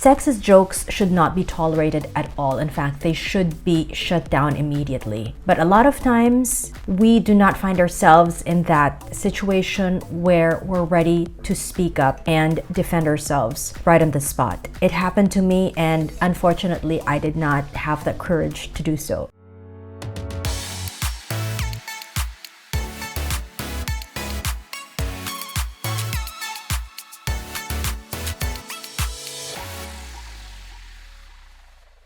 Sexist jokes should not be tolerated at all. In fact, they should be shut down immediately. But a lot of times, we do not find ourselves in that situation where we're ready to speak up and defend ourselves right on the spot. It happened to me, and unfortunately, I did not have the courage to do so.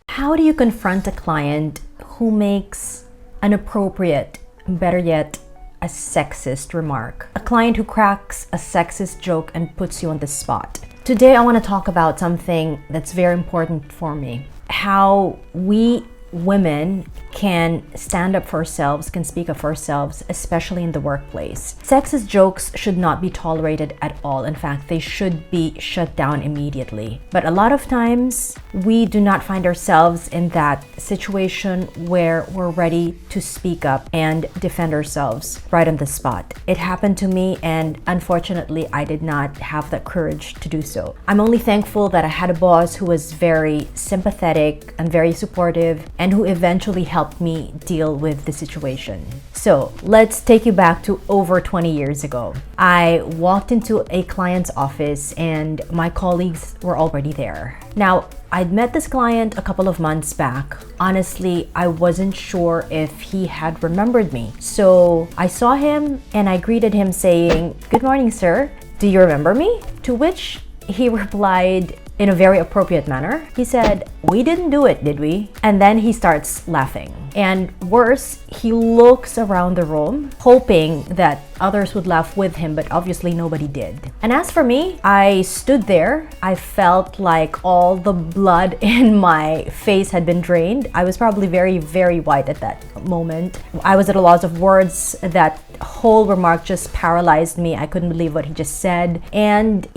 How do you confront a client who makes an inappropriate, better yet, a sexist remark? A client who cracks a sexist joke and puts you on the spot. Today, I want to talk about something that's very important for me. How we women can stand up for ourselves, can speak up for ourselves, especially in the workplace. Sexist jokes should not be tolerated at all. In fact, they should be shut down immediately. But a lot of times, we do not find ourselves in that situation where we're ready to speak up and defend ourselves right on the spot. It happened to me, and unfortunately, I did not have the courage to do so. I'm only thankful that I had a boss who was very sympathetic and very supportive, and who eventually helped me deal with the situation. So let's take you back to over 20 years ago. I walked into a client's office and my colleagues were already there. Now, I'd met this client a couple of months back. Honestly, I wasn't sure if he had remembered me. So I saw him and I greeted him saying, "Good morning, sir. Do you remember me?" To which he replied in a very appropriate manner. He said, "We didn't do it, did we?" And then he starts laughing. And worse, he looks around the room, hoping that others would laugh with him, but obviously nobody did. And as for me, I stood there. I felt like all the blood in my face had been drained. I was probably very, very white at that moment. I was at a loss of words. That whole remark just paralyzed me. I couldn't believe what he just said. And,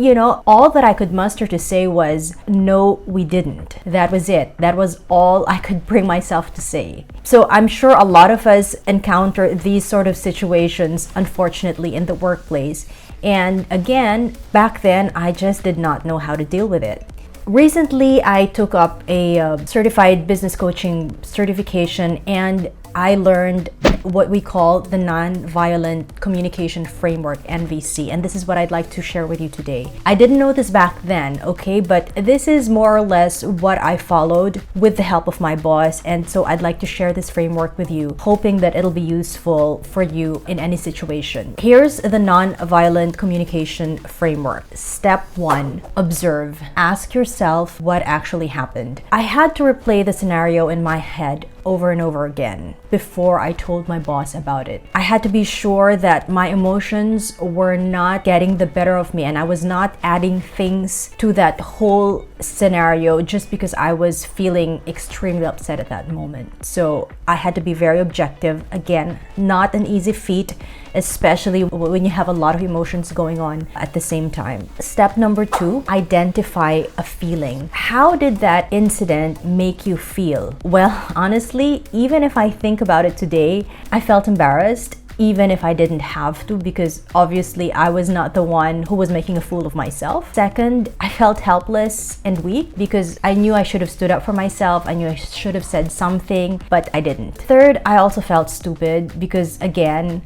all that I could muster to say was, "No, we didn't." That was it. That was all I could bring myself to say. So I'm sure a lot of us encounter these sort of situations, unfortunately, in the workplace. And again, back then, I just did not know how to deal with it. Recently, I took up a certified business coaching certification, and I learned what we call the Nonviolent Communication Framework, NVC, and this is what I'd like to share with you today. I didn't know this back then, okay, but this is more or less what I followed with the help of my boss, and so I'd like to share this framework with you, hoping that it'll be useful for you in any situation. Here's the Nonviolent Communication Framework. Step 1, observe. Ask yourself what actually happened. I had to replay the scenario in my head over and over again before I told my boss about it. I had to be sure that my emotions were not getting the better of me, and I was not adding things to that whole scenario just because I was feeling extremely upset at that moment. So I had to be very objective. Again, not an easy feat, especially when you have a lot of emotions going on at the same time. Step number 2, identify a feeling. How did that incident make you feel? Well, honestly, even if I think about it today, I felt embarrassed. Even if I didn't have to, because obviously I was not the one who was making a fool of myself. Second, I felt helpless and weak because I knew I should have stood up for myself. I knew I should have said something, but I didn't. Third, I also felt stupid because again,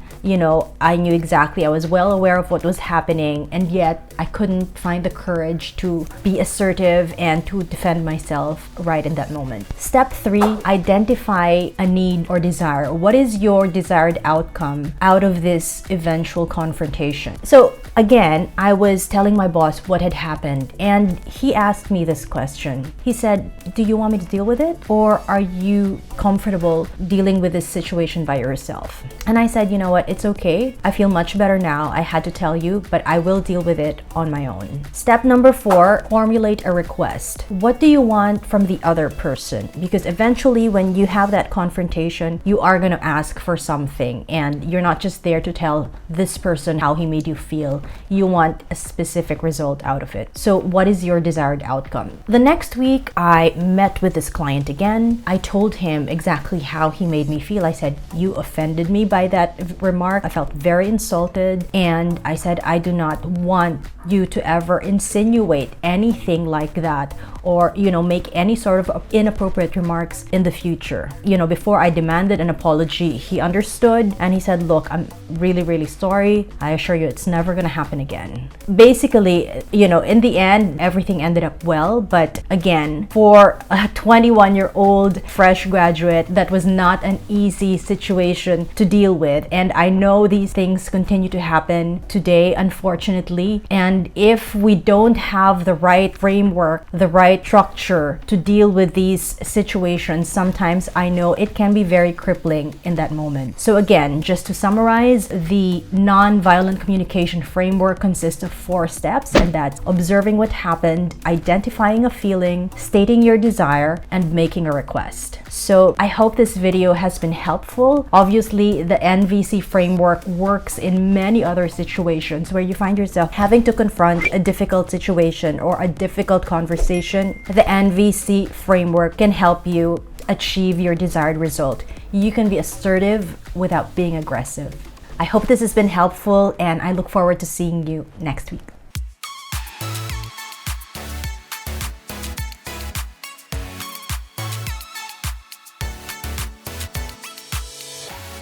I knew exactly, I was well aware of what was happening, and yet I couldn't find the courage to be assertive and to defend myself right in that moment. Step 3, identify a need or desire. What is your desired outcome out of this eventual confrontation? So again, I was telling my boss what had happened, and he asked me this question. He said, "Do you want me to deal with it, or are you comfortable dealing with this situation by yourself?" And I said, "You know what, it's okay. I feel much better now. I had to tell you, but I will deal with it on my own." Step number 4, formulate a request. What do you want from the other person? Because eventually when you have that confrontation, you are going to ask for something, and you're not just there to tell this person how he made you feel. You want a specific result out of it. So what is your desired outcome? The next week, I met with this client again. I told him exactly how he made me feel. I said, "You offended me by that remark. I felt very insulted." And I said, "I do not want you to ever insinuate anything like that, or make any sort of inappropriate remarks in the future. Before I demanded an apology, he understood and he said, look, I'm really, really sorry. I assure you it's never gonna happen again. Basically, in the end, everything ended up well. But again, for a 21-year-old fresh graduate, that was not an easy situation to deal with. And I know these things continue to happen today, unfortunately. And if we don't have the right framework, the right structure to deal with these situations, sometimes I know it can be very crippling in that moment. So again, just to summarize, the nonviolent communication framework consists of 4 steps, and that's observing what happened, identifying a feeling, stating your desire, and making a request. So I hope this video has been helpful. Obviously, the NVC framework works in many other situations where you find yourself having to confront a difficult situation or a difficult conversation. The NVC framework can help you achieve your desired result. You can be assertive without being aggressive. I hope this has been helpful, and I look forward to seeing you next week.